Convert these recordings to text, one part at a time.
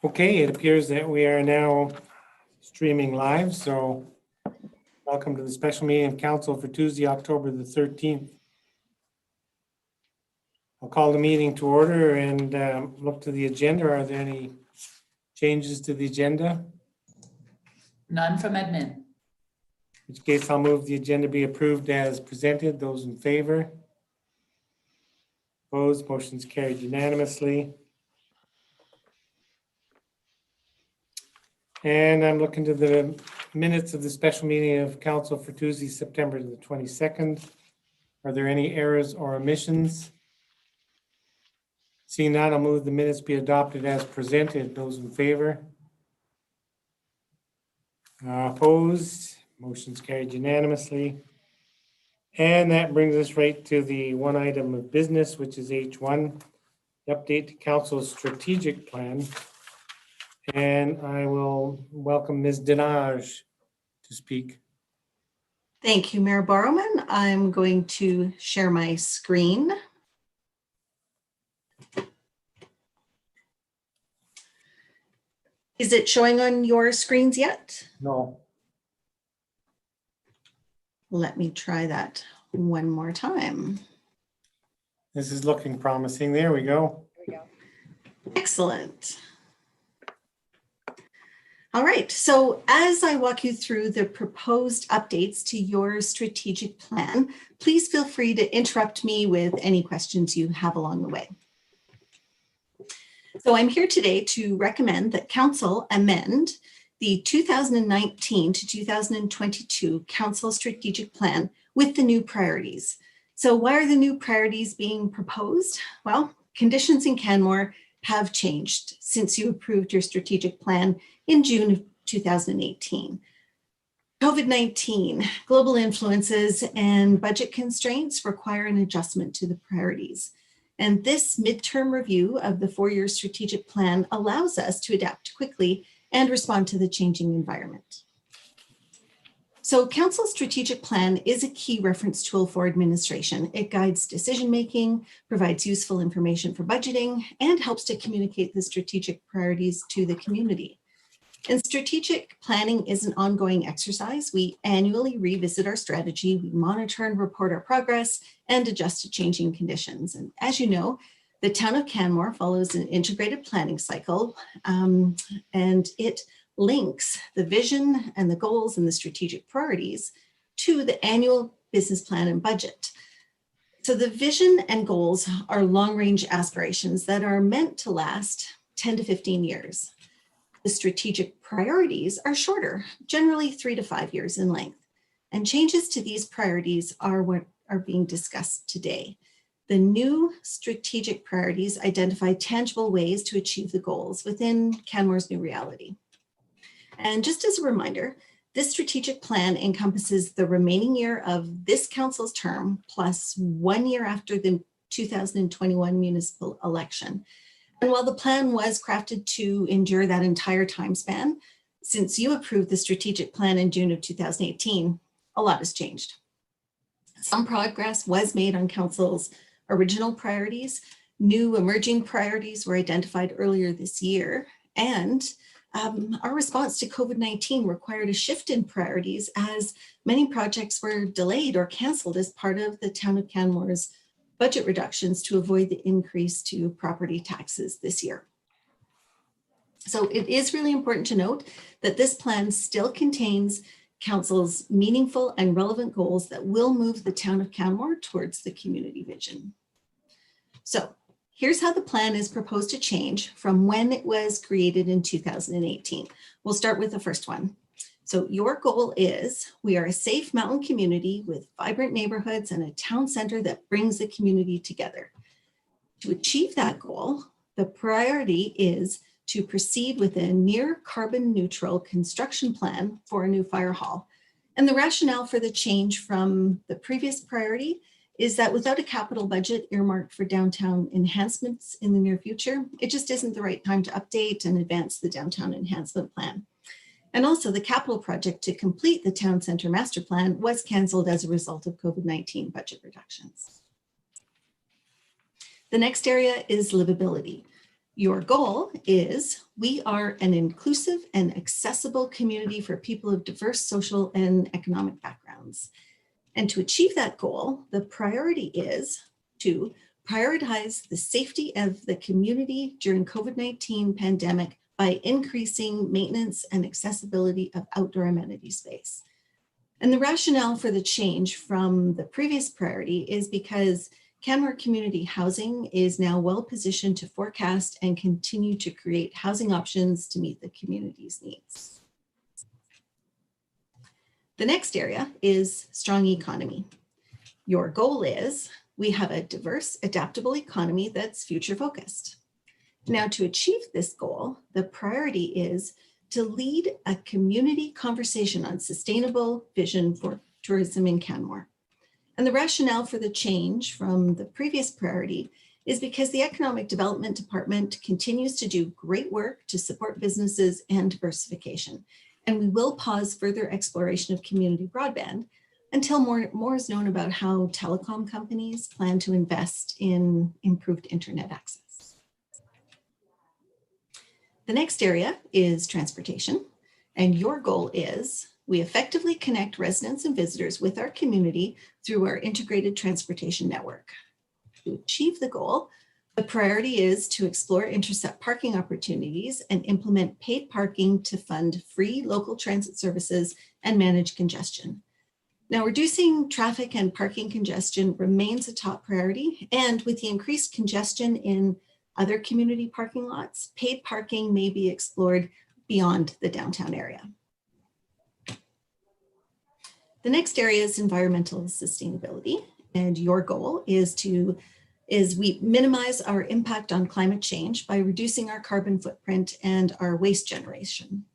Okay, it appears that we are now streaming live, so welcome to the special meeting of council for Tuesday, October the 13th. I'll call the meeting to order and look to the agenda. Are there any changes to the agenda? None from admin. In which case I'll move the agenda be approved as presented. Those in favor? Opposed? Motion's carried unanimously. And I'm looking to the minutes of the special meeting of council for Tuesday, September the 22nd. Are there any errors or omissions? Seeing none, I'll move the minutes be adopted as presented. Those in favor? Opposed? Motion's carried unanimously. And that brings us right to the one item of business, which is H1, the update to council's strategic plan. And I will welcome Ms. Dinage to speak. Thank you, Mayor Borrowman. I'm going to share my screen. Is it showing on your screens yet? No. Let me try that one more time. This is looking promising. There we go. Excellent. All right, so as I walk you through the proposed updates to your strategic plan, please feel free to interrupt me with any questions you have along the way. So I'm here today to recommend that council amend the 2019 to 2022 council strategic plan with the new priorities. So why are the new priorities being proposed? Well, conditions in Canmore have changed since you approved your strategic plan in June of 2018. COVID-19, global influences, and budget constraints require an adjustment to the priorities. And this midterm review of the four-year strategic plan allows us to adapt quickly and respond to the changing environment. So Council's strategic plan is a key reference tool for administration. It guides decision-making, provides useful information for budgeting, and helps to communicate the strategic priorities to the community. And strategic planning is an ongoing exercise. We annually revisit our strategy, we monitor and report our progress, and adjust to changing conditions. And as you know, the town of Canmore follows an integrated planning cycle, and it links the vision and the goals and the strategic priorities to the annual business plan and budget. So the vision and goals are long-range aspirations that are meant to last 10 to 15 years. The strategic priorities are shorter, generally 3 to 5 years in length. And changes to these priorities are what are being discussed today. The new strategic priorities identify tangible ways to achieve the goals within Canmore's new reality. And just as a reminder, this strategic plan encompasses the remaining year of this council's term plus 1 year after the 2021 municipal election. And while the plan was crafted to endure that entire time span, since you approved the strategic plan in June of 2018, a lot has changed. Some progress was made on council's original priorities. New emerging priorities were identified earlier this year, and our response to COVID-19 required a shift in priorities as many projects were delayed or canceled as part of the town of Canmore's budget reductions to avoid the increase to property taxes this year. So it is really important to note that this plan still contains council's meaningful and relevant goals that will move the town of Canmore towards the community vision. So here's how the plan is proposed to change from when it was created in 2018. We'll start with the first one. So your goal is, we are a safe mountain community with vibrant neighborhoods and a town center that brings the community together. To achieve that goal, the priority is to proceed with a near carbon neutral construction plan for a new fire hall. And the rationale for the change from the previous priority is that without a capital budget earmarked for downtown enhancements in the near future, it just isn't the right time to update and advance the downtown enhancement plan. And also the capital project to complete the town center master plan was canceled as a result of COVID-19 budget reductions. The next area is livability. Your goal is we are an inclusive and accessible community for people of diverse social and economic backgrounds. And to achieve that goal, the priority is to prioritize the safety of the community during COVID-19 pandemic by increasing maintenance and accessibility of outdoor amenity space. And the rationale for the change from the previous priority is because Canmore Community Housing is now well positioned to forecast and continue to create housing options to meet the community's needs. The next area is strong economy. Your goal is we have a diverse, adaptable economy that's future focused. Now, to achieve this goal, the priority is to lead a community conversation on sustainable vision for tourism in Canmore. And the rationale for the change from the previous priority is because the Economic Development Department continues to do great work to support businesses and diversification. And we will pause further exploration of community broadband until more is known about how telecom companies plan to invest in improved internet access. The next area is transportation. And your goal is we effectively connect residents and visitors with our community through our integrated transportation network. To achieve the goal, the priority is to explore intercept parking opportunities and implement paid parking to fund free local transit services and manage congestion. Now, reducing traffic and parking congestion remains a top priority, and with the increased congestion in other community parking lots, paid parking may be explored beyond the downtown area. The next area is environmental sustainability, and your goal is we minimize our impact on climate change by reducing our carbon footprint and our waste generation.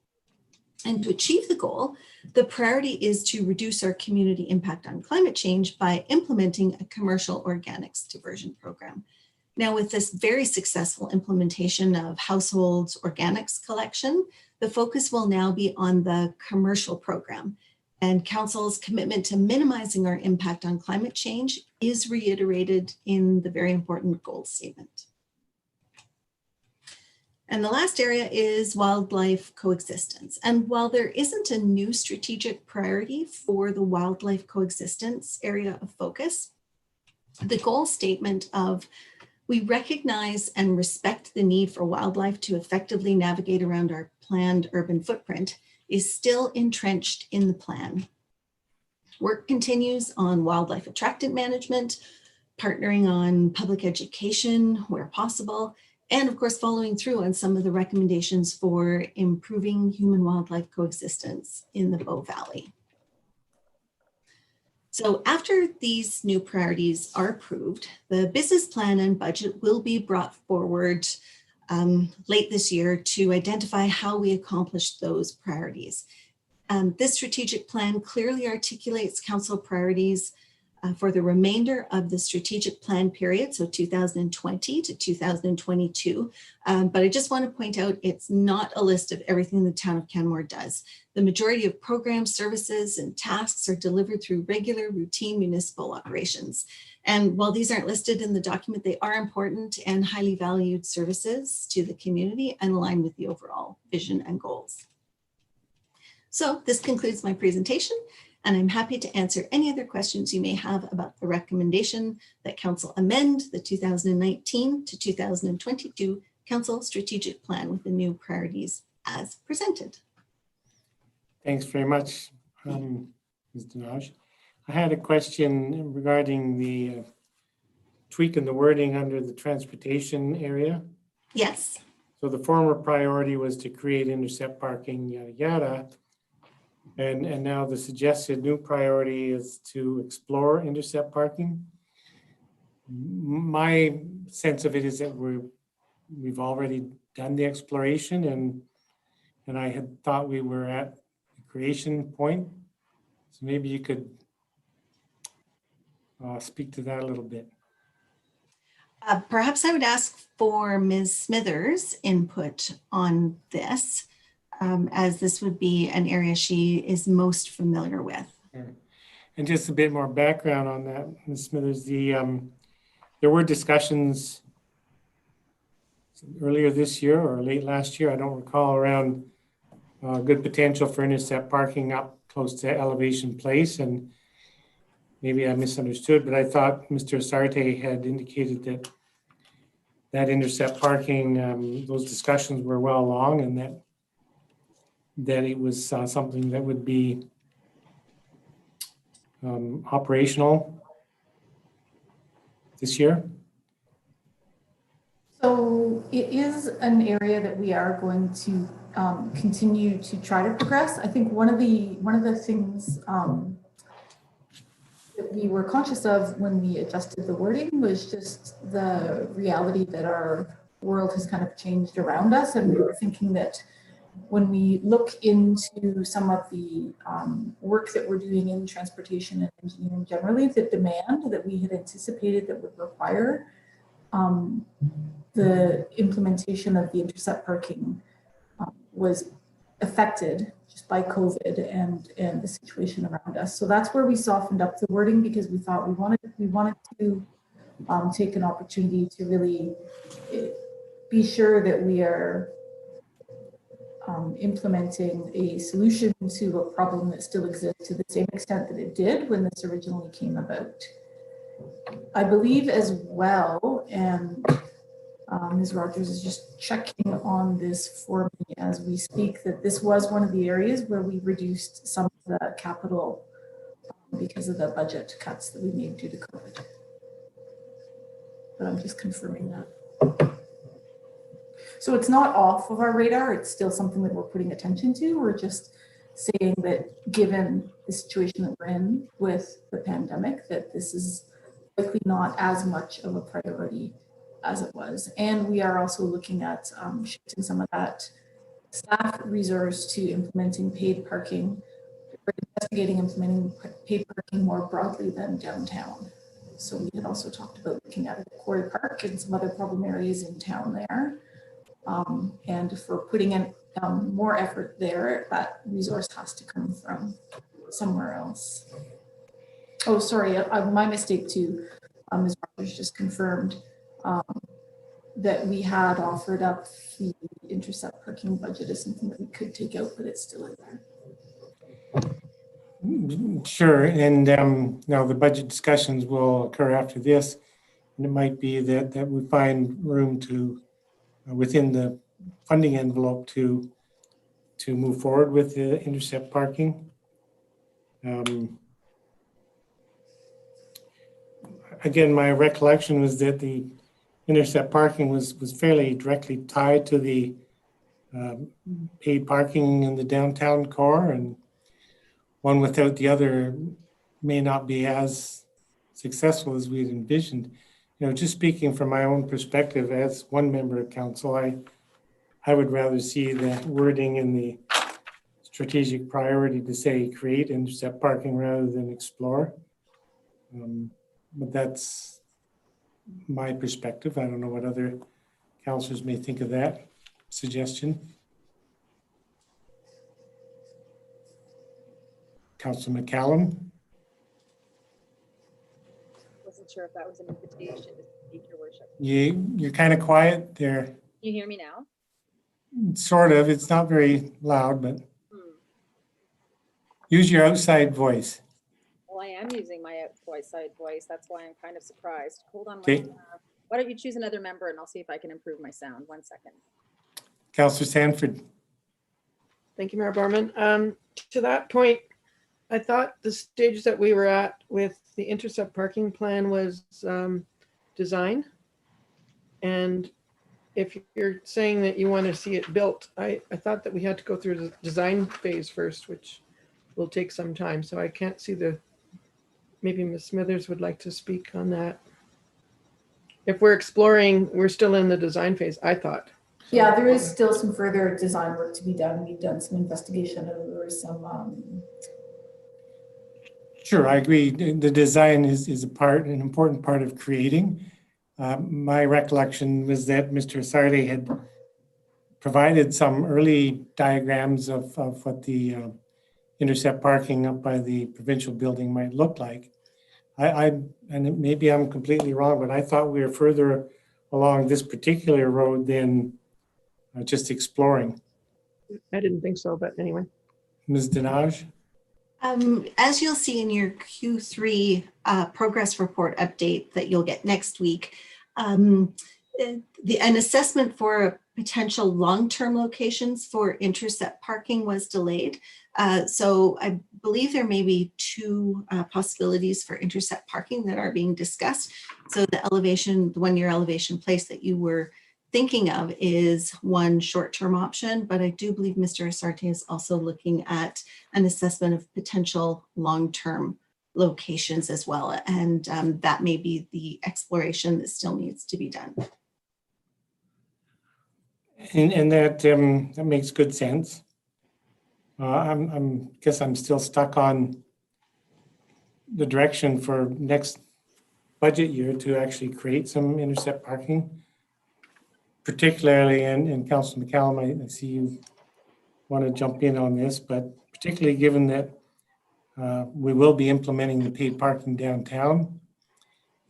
And to achieve the goal, the priority is to reduce our community impact on climate change by implementing a commercial organics diversion program. Now, with this very successful implementation of households organics collection, the focus will now be on the commercial program. And Council's commitment to minimizing our impact on climate change is reiterated in the very important goal statement. And the last area is wildlife coexistence. And while there isn't a new strategic priority for the wildlife coexistence area of focus, the goal statement of we recognize and respect the need for wildlife to effectively navigate around our planned urban footprint is still entrenched in the plan. Work continues on wildlife attractant management, partnering on public education where possible, and of course, following through on some of the recommendations for improving human-wildlife coexistence in the Bow Valley. So after these new priorities are approved, the business plan and budget will be brought forward late this year to identify how we accomplish those priorities. This strategic plan clearly articulates council priorities for the remainder of the strategic plan period, so 2020 to 2022. But I just want to point out it's not a list of everything the town of Canmore does. The majority of programs, services, and tasks are delivered through regular routine municipal operations. And while these aren't listed in the document, they are important and highly valued services to the community and align with the overall vision and goals. So this concludes my presentation, and I'm happy to answer any other questions you may have about the recommendation that Council amend the 2019 to 2022 Council Strategic Plan with the new priorities as presented. Thanks very much, Ms. Dinaj. I had a question regarding the tweak in the wording under the transportation area. Yes. So the former priority was to create intercept parking, yada, yada. And now the suggested new priority is to explore intercept parking. My sense of it is that we've already done the exploration, and I had thought we were at the creation point. So maybe you could speak to that a little bit. Perhaps I would ask for Ms. Smithers' input on this, as this would be an area she is most familiar with. And just a bit more background on that, Ms. Smithers, there were discussions earlier this year or late last year, I don't recall, around good potential for intercept parking up close to Elevation Place. And maybe I misunderstood, but I thought Mr. Sarte had indicated that intercept parking, those discussions were well along, and that it was something that would be operational this year. So it is an area that we are going to continue to try to progress. I think one of the things that we were conscious of when we adjusted the wording was just the reality that our world has kind of changed around us, and we were thinking that when we look into some of the work that we're doing in transportation and engineering generally, the demand that we had anticipated that would require the implementation of the intercept parking was affected just by COVID and the situation around us. So that's where we softened up the wording, because we thought we wanted to take an opportunity to really be sure that we are implementing a solution to a problem that still exists to the same extent that it did when this originally came about. I believe as well, and Ms. Rogers is just checking on this for me as we speak, that this was one of the areas where we reduced some of the capital because of the budget cuts that we made due to COVID. But I'm just confirming that. So it's not off of our radar. It's still something that we're putting attention to. We're just saying that given the situation that we're in with the pandemic, that this is likely not as much of a priority as it was. And we are also looking at shifting some of that staff resource to implementing paid parking. We're investigating implementing paid parking more broadly than downtown. So we had also talked about looking at Quarry Park and some other problem areas in town there. And if we're putting in more effort there, that resource has to come from somewhere else. Oh, sorry, my mistake too. Ms. Rogers just confirmed that we had offered up the intercept parking budget as something that we could take out, but it's still in there. Sure, and now the budget discussions will occur after this, and it might be that we find room to within the funding envelope to move forward with the intercept parking. Again, my recollection was that the intercept parking was fairly directly tied to the paid parking in the downtown core, and one without the other may not be as successful as we had envisioned. You know, just speaking from my own perspective as one member of council, I would rather see the wording in the strategic priority to say create intercept parking rather than explore. But that's my perspective. I don't know what other councillors may think of that suggestion. Councillor McCallum. Wasn't sure if that was an invitation to speak, Your Worship. You're kind of quiet there. Can you hear me now? Sort of. It's not very loud, but use your outside voice. Well, I am using my outside voice. That's why I'm kind of surprised. Hold on. Okay. Why don't you choose another member and I'll see if I can improve my sound. 1 second. Councillor Sanford. Thank you, Mayor Barman. To that point, I thought the stage that we were at with the intercept parking plan was design. And if you're saying that you want to see it built, I thought that we had to go through the design phase first, which will take some time. So I can't see maybe Ms. Smithers would like to speak on that. If we're exploring, we're still in the design phase, I thought. Yeah, there is still some further design work to be done. We've done some investigation over some. Sure, I agree. The design is an important part of creating. My recollection was that Mr. Sardi had provided some early diagrams of what the intercept parking up by the provincial building might look like. And maybe I'm completely wrong, but I thought we were further along this particular road than just exploring. I didn't think so, but anyway. Ms. Dinaj? As you'll see in your Q3 progress report update that you'll get next week, an assessment for potential long-term locations for intercept parking was delayed. So I believe there may be two possibilities for intercept parking that are being discussed. So the 1-year elevation place that you were thinking of is one short-term option, but I do believe Mr. Asarte is also looking at an assessment of potential long-term locations as well. And that may be the exploration that still needs to be done. And that makes good sense. Guess I'm still stuck on the direction for next budget year to actually create some intercept parking, particularly in Councilor McCallum. I see you want to jump in on this, but particularly given that we will be implementing the paid parking downtown,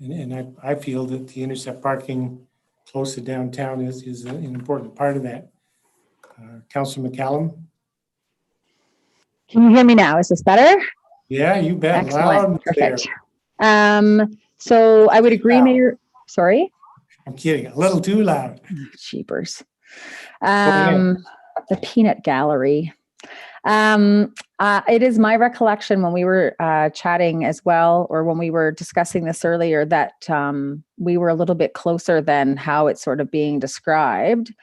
and I feel that the intercept parking close to downtown is an important part of that. Councilor McCallum? Can you hear me now? Is this better? Yeah, you bet. Loud and Excellent. clear. Perfect. So I would agree, Loud. Mayor. Sorry? I'm kidding. A little too loud. Cheapers. ahead. The peanut gallery. It is my recollection when we were chatting as well, or when we were discussing this earlier, that we were a little bit closer than how it's sort of being described.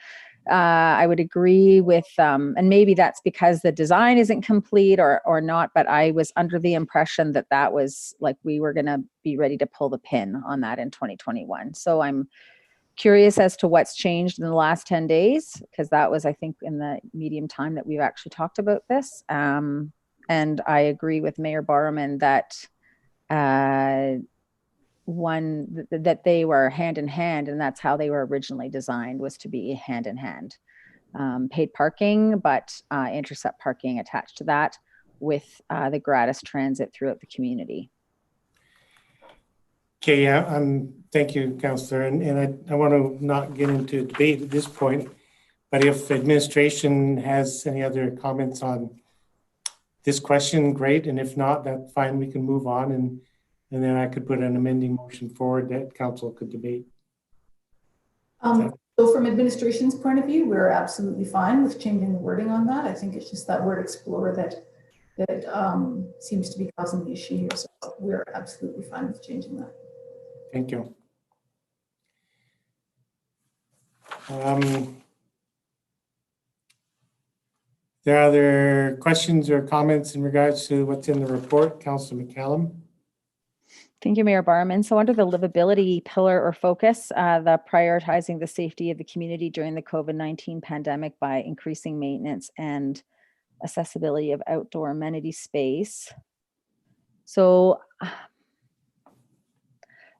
I would agree with, and maybe that's because the design isn't complete or not, but I was under the impression that that was like we were going to be ready to pull the pin on that in 2021. So I'm curious as to what's changed in the last 10 days, because that was, I think, in the medium time that we've actually talked about this. And I agree with Mayor Barman that that they were hand in hand, and that's how they were originally designed, was to be hand in hand. Paid parking, but intercept parking attached to that with the gratis transit throughout the community. Okay, yeah, thank you, Councillor. And I want to not get into debate at this point, but if administration has any other comments on this question, great. And if not, that's fine. We can move on, and then I could put an amending motion forward that council could debate. So from administration's point of view, we're absolutely fine with changing the wording on that. I think it's just that word explore that seems to be causing the issue here. So we're absolutely fine with changing that. Thank you. There are other questions or comments in regards to what's in the report, Councillor McCallum? Thank you, Mayor Barman. So under the livability pillar or focus, the prioritizing the safety of the community during the COVID-19 pandemic by increasing maintenance and accessibility of outdoor amenity space. So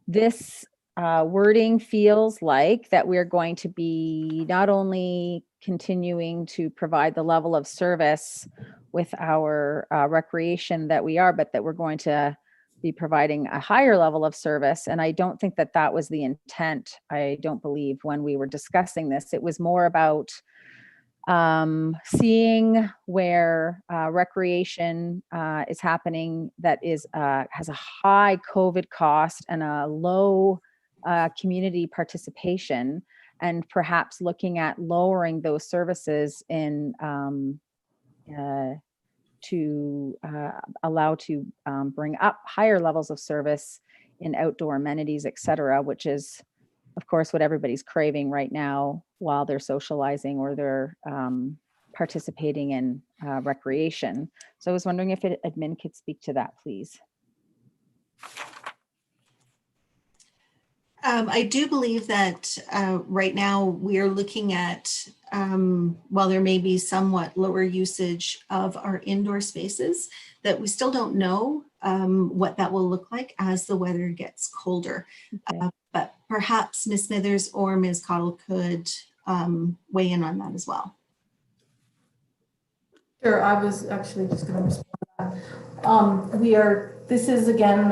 this wording feels like that we're going to be not only continuing to provide the level of service with our recreation that we are, but that we're going to be providing a higher level of service. And I don't think that that was the intent. I don't believe when we were discussing this. It was more about seeing where recreation is happening that is has a high COVID cost and a low community participation, and perhaps looking at lowering those services in to allow to bring up higher levels of service in outdoor amenities, et cetera, which is, of course, what everybody's craving right now while they're socializing or they're participating in recreation. So I was wondering if admin could speak to that, please. I do believe that right now we are looking at, while there may be somewhat lower usage of our indoor spaces, that we still don't know what that will look like as the weather gets colder. Okay. But perhaps Ms. Smithers or Ms. Cottle could weigh in on that as well. Sure, I was actually just going to respond to that. This is again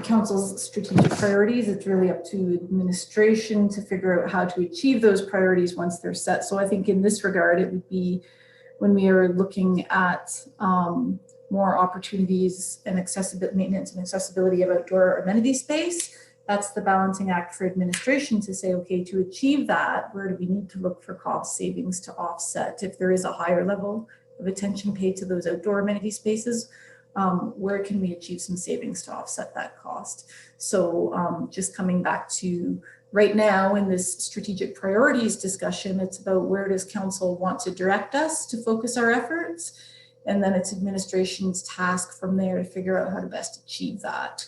council's strategic priorities. It's really up to administration to figure out how to achieve those priorities once they're set. So I think in this regard, it would be when we are looking at more opportunities and maintenance and accessibility of outdoor amenity space. That's the balancing act for administration to say, okay, to achieve that, where do we need to look for cost savings to offset if there is a higher level of attention paid to those outdoor amenity spaces? Where can we achieve some savings to offset that cost? So just coming back to right now in this strategic priorities discussion, it's about where does council want to direct us to focus our efforts? And then it's administration's task from there to figure out how to best achieve that.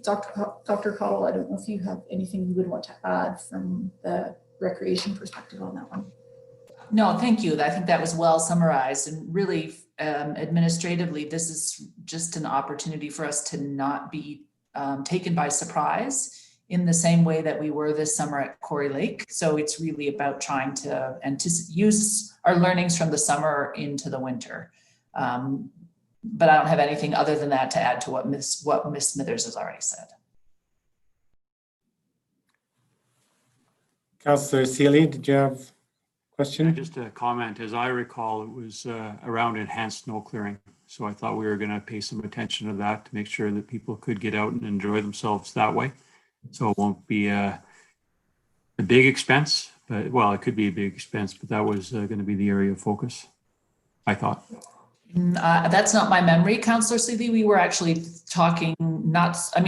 Dr. Cottle, I don't know if you have anything you would want to add from the recreation perspective on that one. No, thank you. I think that was well summarized, and really administratively, this is just an opportunity for us to not be taken by surprise in the same way that we were this summer at Quarry Lake. So it's really about trying to use our learnings from the summer into the winter. But I don't have anything other than that to add to what Ms. Smithers has already said. Councillor Sealy, did you have a question? Just a comment. As I recall, it was around enhanced snow clearing. So I thought we were going to pay some attention to that to make sure that people could get out and enjoy themselves that way. So it won't be a big expense, but well, it could be a big expense, but that was going to be the area of focus, I thought. That's not my memory, Councillor Seeley. We were actually talking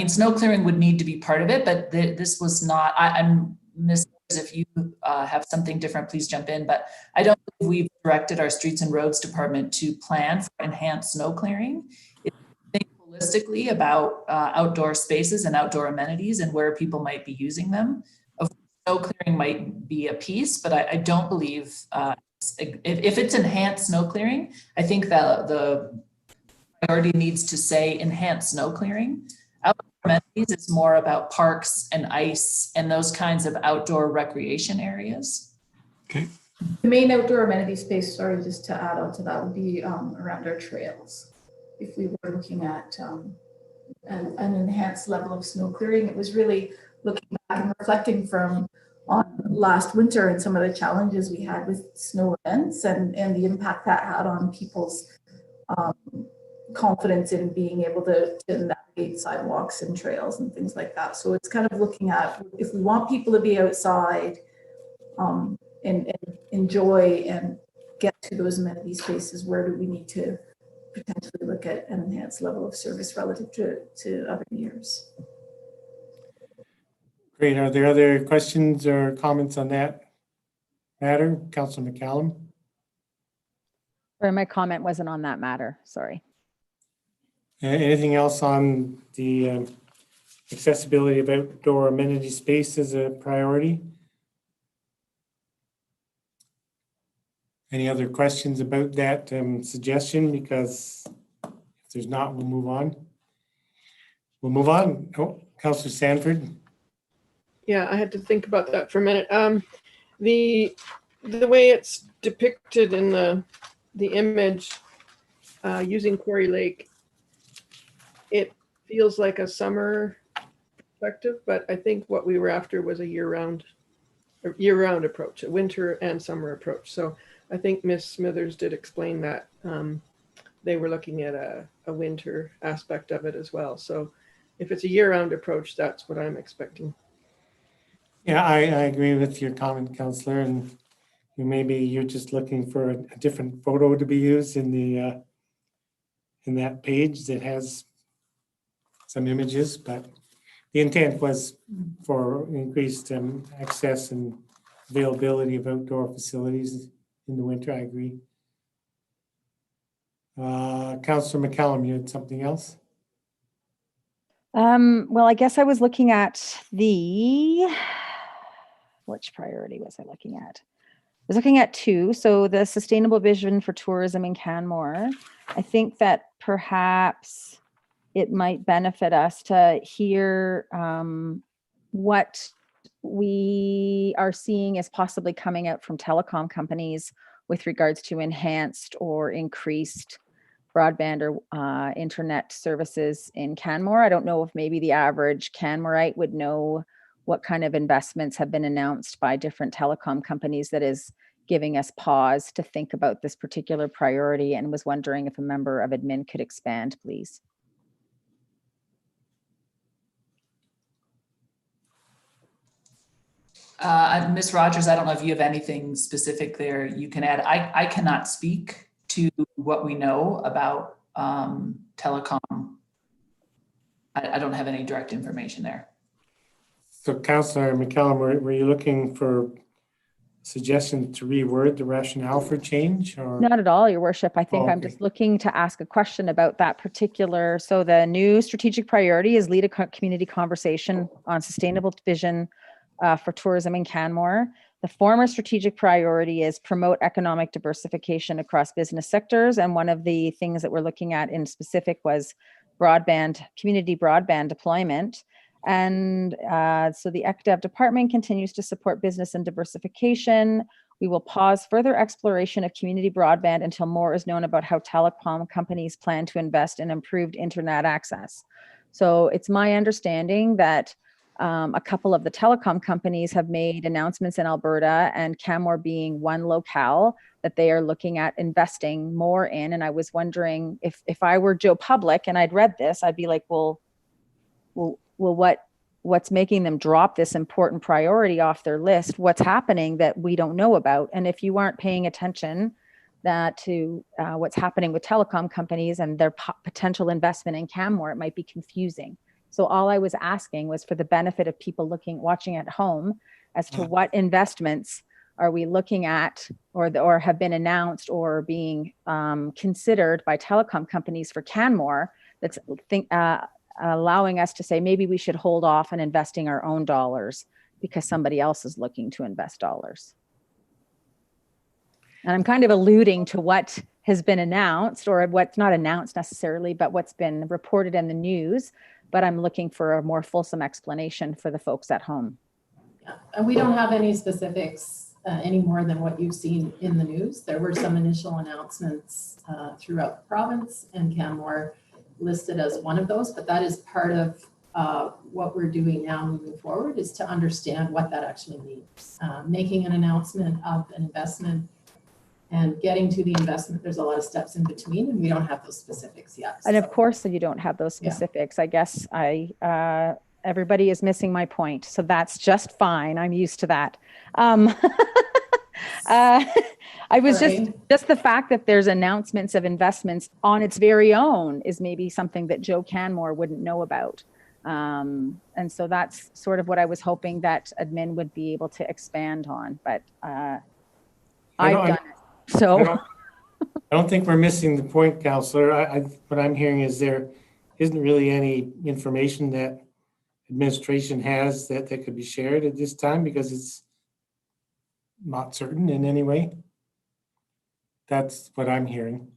snow clearing would need to be part of it, but this was not, I'm Ms. If you have something different, please jump in, but I don't believe we've directed our streets and roads department to plan for enhanced snow clearing. It's think holistically about outdoor spaces and outdoor amenities and where people might be using them. Of course, snow clearing might be a piece, but I don't believe if it's enhanced snow clearing, I think that the priority needs to say enhanced snow clearing. Outdoor amenities is more about parks and ice and those kinds of outdoor recreation areas. Okay. The main outdoor amenity space, sorry, just to add on to that, would be around our trails. If we were looking at an enhanced level of snow clearing, it was really looking back and reflecting from on last winter and some of the challenges we had with snow events and the impact that had on people's confidence in being able to navigate sidewalks and trails and things like that. So it's kind of looking at if we want people to be outside and enjoy and get to those amenity spaces, where do we need to potentially look at an enhanced level of service relative to other years? Great. Are there other questions or comments on that matter? Councillor McCallum? Or my comment wasn't on that matter, sorry. Anything else on the accessibility of outdoor amenity space as a priority? Any other questions about that suggestion? Because if there's not, we'll move on. Oh, Councillor Sanford. Yeah, I had to think about that for a minute. The way it's depicted in the image using Quarry Lake, it feels like a summer perspective, but I think what we were after was a year-round approach, a winter and summer approach. So I think Ms. Smithers did explain that they were looking at a winter aspect of it as well. So if it's a year-round approach, that's what I'm expecting. Yeah, I agree with your comment, Councillor, and maybe you're just looking for a different photo to be used in the in that page that has some images, but the intent was for increased access and availability of outdoor facilities in the winter. I agree. Councillor McCallum, you had something else? Well, I guess I was looking at which priority was I looking at? I was looking at two. So the sustainable vision for tourism in Canmore. I think that perhaps it might benefit us to hear what we are seeing as possibly coming out from telecom companies with regards to enhanced or increased broadband or internet services in Canmore. I don't know if maybe the average Canmorite would know what kind of investments have been announced by different telecom companies that is giving us pause to think about this particular priority, and was wondering if a member of admin could expand, please. Ms. Rogers, I don't know if you have anything specific there you can add. I cannot speak to what we know about telecom. I don't have any direct information there. So Councillor McCallum, were you looking for suggestion to reword the rationale for change, or? Not at all, Your Worship. I think I'm Okay. just looking to ask a question about that particular. So the new strategic priority is lead a community conversation on sustainable vision for tourism in Canmore. The former strategic priority is promote economic diversification across business sectors. And one of the things that we're looking at in specific was broadband, community broadband deployment. And so the ECDEV department continues to support business and diversification. We will pause further exploration of community broadband until more is known about how telecom companies plan to invest in improved internet access. So it's my understanding that a couple of the telecom companies have made announcements in Alberta, and Canmore being one locale that they are looking at investing more in. And I was wondering if I were Joe Public and I'd read this, I'd be like, well, what's making them drop this important priority off their list? What's happening that we don't know about? And if you aren't paying attention to what's happening with telecom companies and their potential investment in Canmore, it might be confusing. So all I was asking was for the benefit of people watching at home as to what investments are we looking at or have been announced or being considered by telecom companies for Canmore that's allowing us to say maybe we should hold off on investing our own dollars because somebody else is looking to invest dollars. And I'm kind of alluding to what has been announced, or what's not announced necessarily, but what's been reported in the news. But I'm looking for a more fulsome explanation for the folks at home. Yeah, and we don't have any specifics any more than what you've seen in the news. There were some initial announcements throughout the province, and Canmore listed as one of those, but that is part of what we're doing now moving forward, is to understand what that actually means. Making an announcement of an investment and getting to the investment, there's a lot of steps in between, and we don't have those specifics yet. And of course, you don't have those specifics. Yeah. I guess everybody is missing my point, so that's just fine. I'm used to that. I was just the fact that there's announcements of investments on its very own is maybe something that Joe Canmore wouldn't know about. And so that's sort of what I was hoping that admin would be able to expand on, but I've done it. So I don't think we're missing the point, Councillor. What I'm hearing is there isn't really any information that administration has that could be shared at this time because it's not certain in any way. That's what I'm hearing.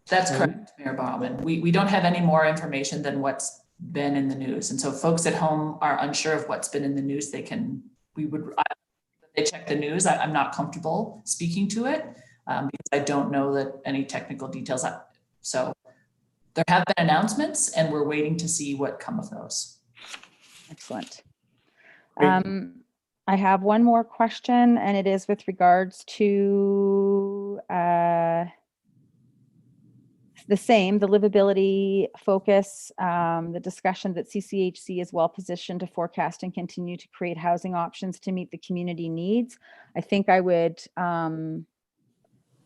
That's correct, Mayor Bauman. We don't have any more information than what's been in the news. And so folks at home are unsure of what's been in the news. They check the news. I'm not comfortable speaking to it because I don't know that any technical details. So there have been announcements and we're waiting to see what come of those. Excellent. I have one more question, and it is with regards to the livability focus, the discussion that CCHC is well positioned to forecast and continue to create housing options to meet the community needs. I think I would, and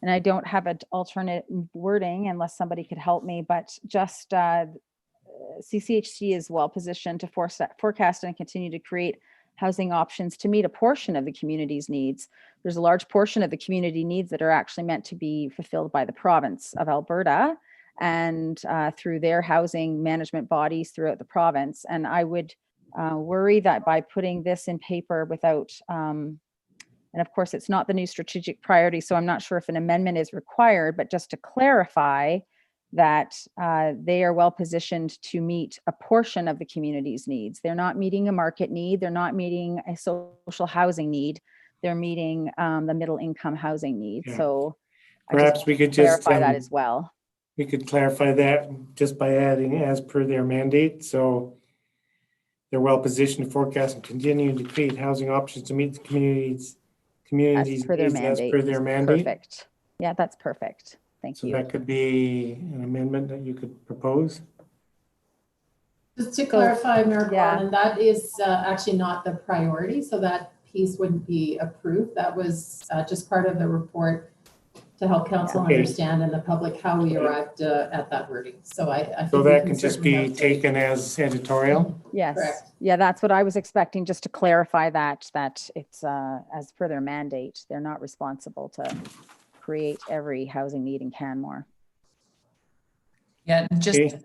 I don't have an alternate wording unless somebody could help me, but just CCHC is well positioned to forecast and continue to create housing options to meet a portion of the community's needs. There's a large portion of the community needs that are actually meant to be fulfilled by the province of Alberta and through their housing management bodies throughout the province. And I would worry that by putting this in paper without, and of course it's not the new strategic priority, so I'm not sure if an amendment is required, but just to clarify that they are well positioned to meet a portion of the community's needs. They're not meeting a market need. They're not meeting a social housing need. They're meeting the middle income housing need. Yeah. So perhaps we could just clarify that as well. we could clarify that just by adding as per their mandate. So they're well positioned to forecast and continue to create housing options to meet the community's As per their needs as mandate. per their mandate. Perfect. Yeah, that's perfect. Thank So you. that could be an amendment that you could propose. Just to clarify, Mayor yeah. Baumann, that is actually not the priority, so that piece wouldn't be approved. That was just part of the report to help council Okay. understand and the public how we arrived at that wording. So I think So we that can just certainly be have to- taken as editorial. Yes. Correct. Yeah, that's what I was expecting, just to clarify that it's as per their mandate. They're not responsible to create every housing need in Canmore. Yeah, and just Okay.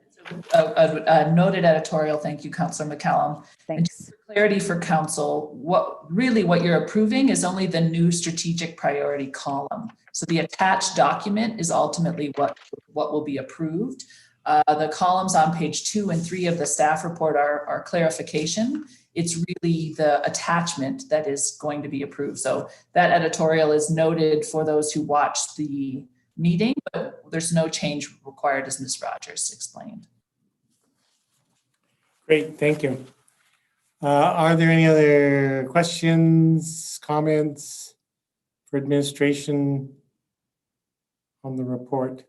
a noted editorial, thank you, Councillor McCallum. And just Thanks. for clarity for council, what you're approving is only the new strategic priority column. So the attached document is ultimately what will be approved. The columns on page 2 and 3 of the staff report are clarification. It's really the attachment that is going to be approved. So that editorial is noted for those who watched the meeting, but there's no change required, as Ms. Rogers explained. Great, thank you. Are there any other questions, comments for administration on the report?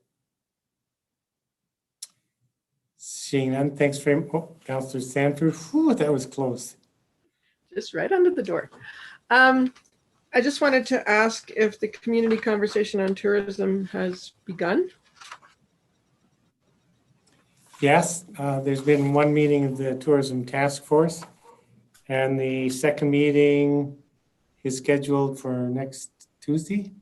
Seeing none, thanks very much. Oh, Councillor Sanford, whew, that was close. Just right under the door. I just wanted to ask if the community conversation on tourism has begun. Yes, there's been one meeting of the Tourism Task Force, and the second meeting is scheduled for next Tuesday.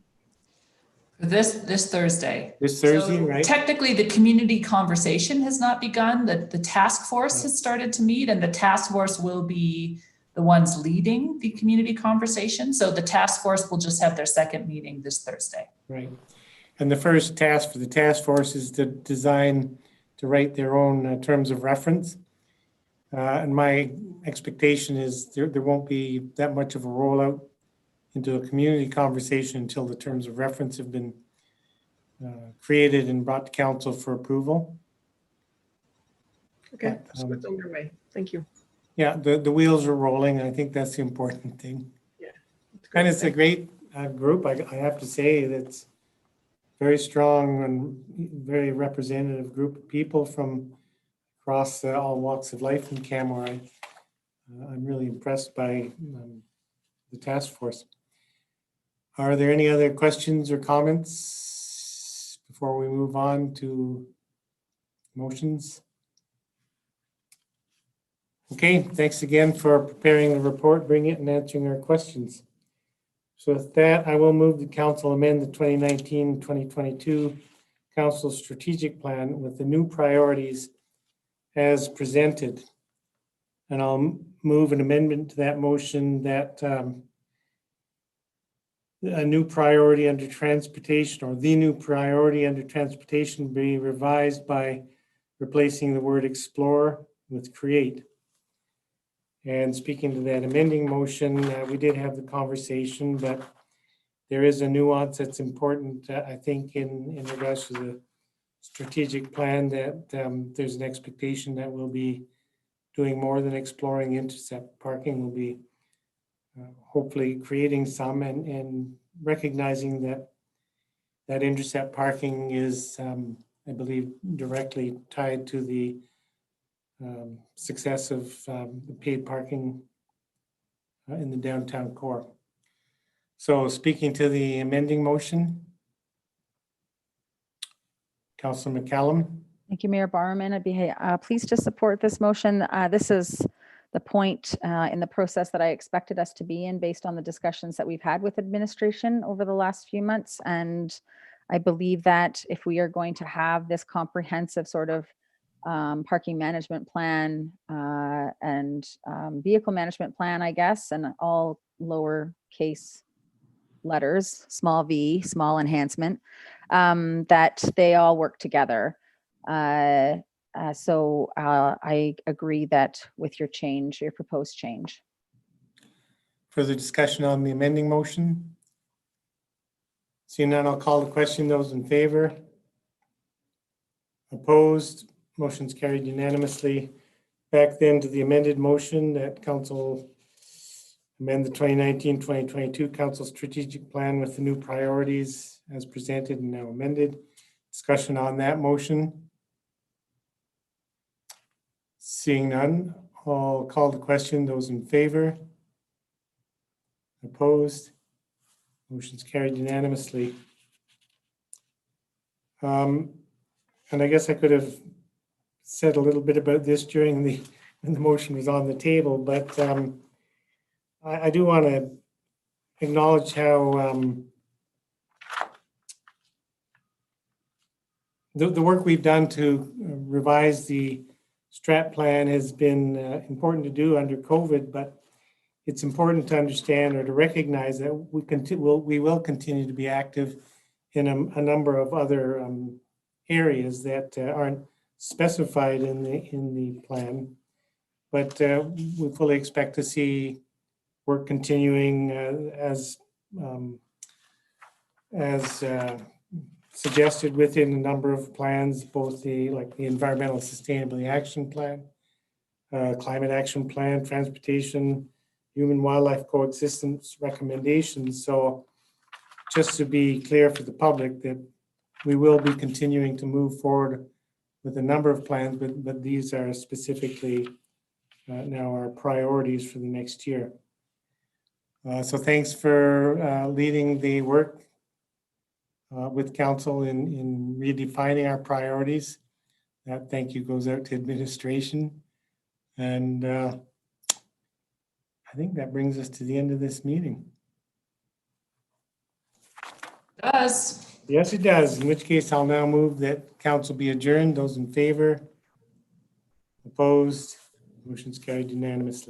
This Thursday. This Thursday, So right? technically, the community conversation has not begun. The task force has started to meet, and the task force will be the ones leading the community conversation. So the task force will just have their second meeting this Thursday. Right. And the first task for the task force is to write their own terms of reference. And my expectation is there won't be that much of a rollout into a community conversation until the terms of reference have been created and brought to council for approval. Okay, But, so it's underway. Thank you. Yeah, the wheels are rolling, and I think that's the important thing. Yeah. And it's a great group, I have to say. That's very strong and very representative group of people from across all walks of life in Canmore. I'm really impressed by the task force. Are there any other questions or comments before we move on to motions? Okay, thanks again for preparing the report, bringing it and answering our questions. So with that, I will move the council amend the 2019-2022 council strategic plan with the new priorities as presented. And I'll move an amendment to that motion that a new priority under transportation, or the new priority under transportation, be revised by replacing the word explore with create. And speaking to that amending motion, we did have the conversation, but there is a nuance that's important, I think, in regards to the strategic plan, that there's an expectation that we'll be doing more than exploring intercept parking. We'll be hopefully creating some and recognizing that intercept parking is, I believe, directly tied to the success of the paid parking in the downtown core. So speaking to the amending motion, Councillor McCallum. Thank you, Mayor Barman. I'd be pleased to support this motion. This is the point in the process that I expected us to be in based on the discussions that we've had with administration over the last few months. And I believe that if we are going to have this comprehensive sort of parking management plan and vehicle management plan, I guess, and all lowercase letters, small v, small enhancement, that they all work together. So I agree that with your change, your proposed change. Further discussion on the amending motion? Seeing none, I'll call the question. Those in favor? Opposed? Motion's carried unanimously. Back then to the amended motion that council amend the 2019-2022 council strategic plan with the new priorities as presented and now amended. Discussion on that motion. Seeing none, I'll call the question. Those in favor? Opposed? Motion's carried unanimously. And I guess I could have said a little bit about this during when the motion was on the table, but I do want to acknowledge how the work we've done to revise the strat plan has been important to do under COVID, but it's important to understand or to recognize that we will continue to be active in a number of other areas that aren't specified in the plan, but we fully expect to see work continuing as suggested within a number of plans, both the Environmental Sustainability Action Plan, Climate Action Plan, Transportation, Human Wildlife Coexistence recommendations. So just to be clear for the public that we will be continuing to move forward with a number of plans, but these are specifically now our priorities for the next year. So thanks for leading the work with council in redefining our priorities. That thank you goes out to administration. And I think that brings us to the end of this meeting. Does. Yes, it does. In which case I'll now move that council be adjourned. Those in favor? Opposed? Motion's carried unanimously.